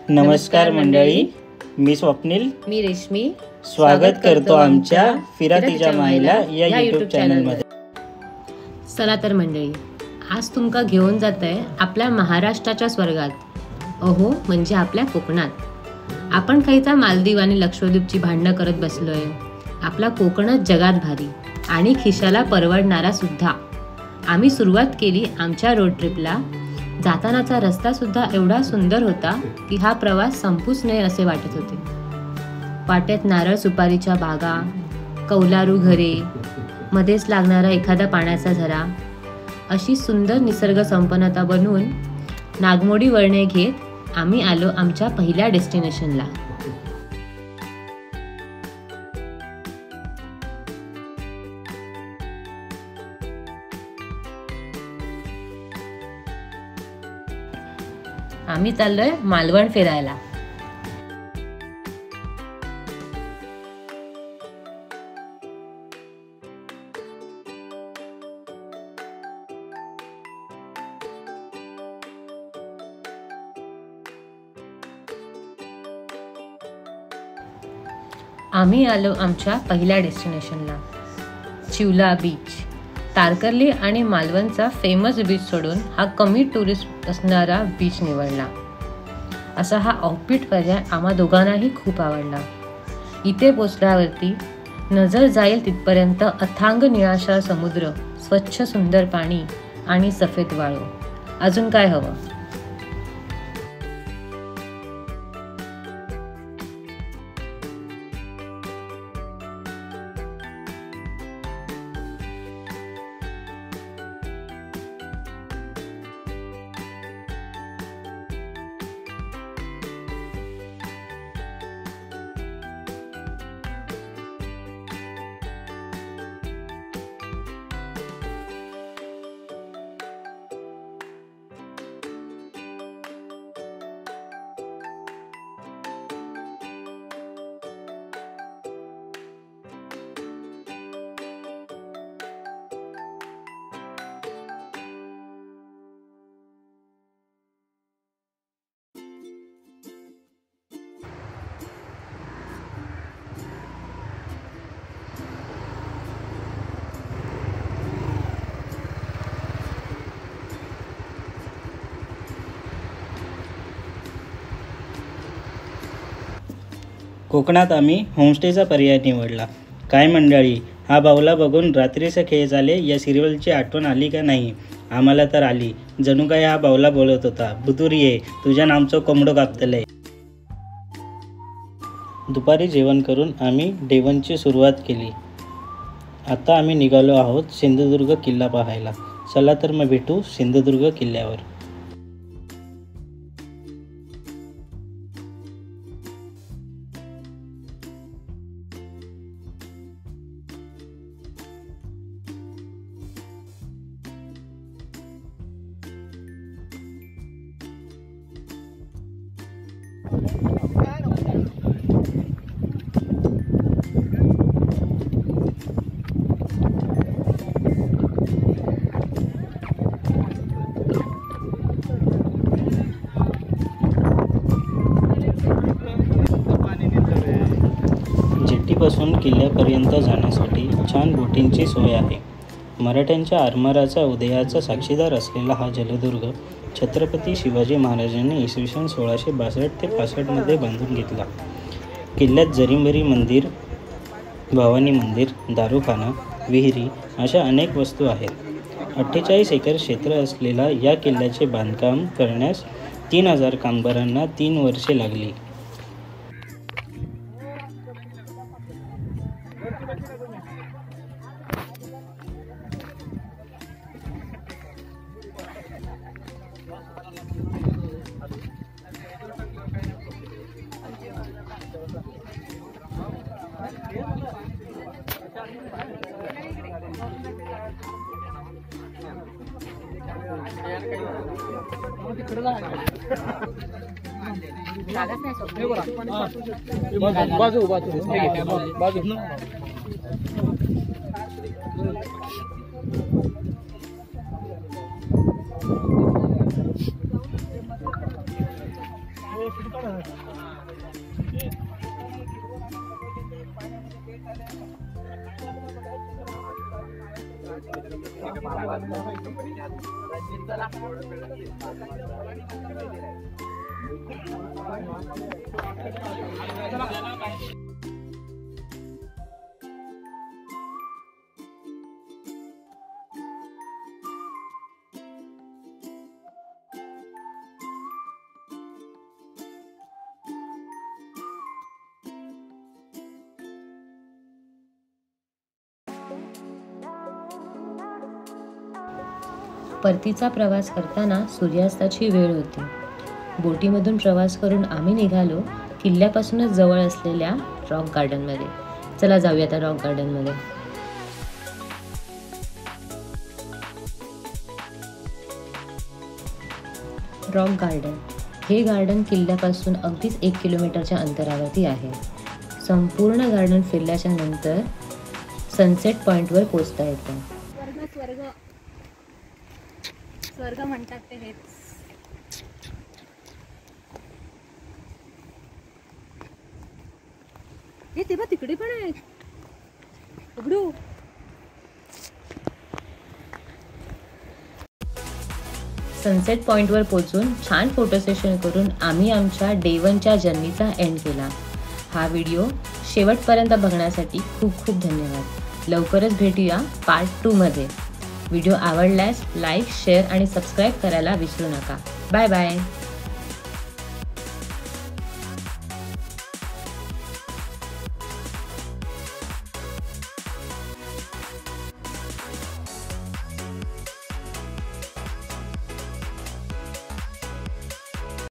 नमस्कार मंडळी, मी स्वप्नील, मी रेशमी. स्वागत करतो आमच्या फिरा तिच्या मायला या यूट्यूब चॅनलमध्ये. चला तर मंडळी, आज तुमका घेऊन जात आहे आपल्या महाराष्ट्राच्या स्वर्गात, अहो म्हणजे आपल्या कोकणात. आपण काहीचा मालदीव आणि लक्षद्वीपची भांडणं करत बसलोय. आपला कोकणच जगात भारी आणि खिशाला परवडणारा सुद्धा. आम्ही सुरुवात केली आमच्या रोड ट्रिपला. जातानाचा रस्ता सुद्धा एवढा सुंदर होता की हा प्रवास संपूच नये असे वाटत होते. वाटेत नारळ सुपारीच्या बागा, कौलारू घरे, मध्येच लागणारा एखादा पाण्याचा झरा, अशी सुंदर निसर्ग संपन्नता बनवून नागमोडी वळणे घेत आम्ही आलो आमच्या पहिल्या डेस्टिनेशनला. आम्ही चाललोय मालवण फिरायला. आम्ही आलो आमच्या पहिल्या डेस्टिनेशनला, चिवला बीच. तारकर्ली आणि मालवणचा फेमस बीच सोडून हा कमी टुरिस्ट असणारा बीच निवडला. असा हा ऑफबीट पर्याय आम्हा दोघांनाही खूप आवडला. इथे पोचल्यावरती नजर जाईल तिथपर्यंत अथांग निळाशार समुद्र, स्वच्छ सुंदर पाणी आणि सफेद वाळू. अजून काय हवं? कोकणात आम्ही होमस्टेचा पर्याय निवडला. काय मंडळी, हा बावला बघून रात्रीचा खेळ झाले या सिरियलची आठवण आली का नाही? आम्हाला तर आली. जणू काय हा बावला बोलत होता, बुतूर ये, तुझ्या नामचं कोंबडं कापतलंय. दुपारी जेवण करून आम्ही डे 1ची सुरुवात केली. आता आम्ही निघालो आहोत सिंधुदुर्ग किल्ला पाहायला. चला तर मग भेटू सिंधुदुर्ग किल्ल्यावर. जेट्टीपासून किल्ल्यापर्यंत जाण्यासाठी छान बोटिंगची सोय आहे. मराठ्यांच्या आरमाराचा उदयाचा साक्षीदार असलेला हा जलदुर्ग छत्रपती शिवाजी महाराजांनी इसवी सन 1662 ते 65 मध्ये बांधून घेतला. किल्ल्यात जरीमरी मंदिर, भवानी मंदिर, दारूखाना, विहिरी अशा अनेक वस्तू आहेत. 48 एकर क्षेत्र असलेला या किल्ल्याचे बांधकाम करण्यास 3000 कामगारांना 3 वर्षे लागली. बाजू परतीचा प्रवास करताना सूर्यास्ताची वेळ होती. बोटीमधून प्रवास करून आम्ही निघालो किल्ल्यापासूनच जवळ असलेल्या रॉक गार्डनमध्ये. चला जाऊया आता रॉक गार्डनमध्ये. रॉक गार्डन हे गार्डन किल्ल्यापासून अगदीच 1 किलोमीटरच्या अंतरावरती आहे. संपूर्ण गार्डन फिरल्याच्या नंतर सनसेट पॉइंटवर पोहोचता येतं. स्वर्ग म्हणतात ते हेच. हे तेव्हा तिकडे पण आहे उघडू. सनसेट पॉइंटवर पोहोचून छान फोटो सेशन करून आम्ही आमच्या डे 1च्या जर्नीचा एंड केला. हा व्हिडिओ शेवटपर्यंत बघण्यासाठी खूप खूप धन्यवाद. लवकरच भेटूया पार्ट 2 मध्ये. व्हिडिओ आवडल्यास लाईक, शेअर आणि सबस्क्राईब करायला विसरू नका. Bye bye.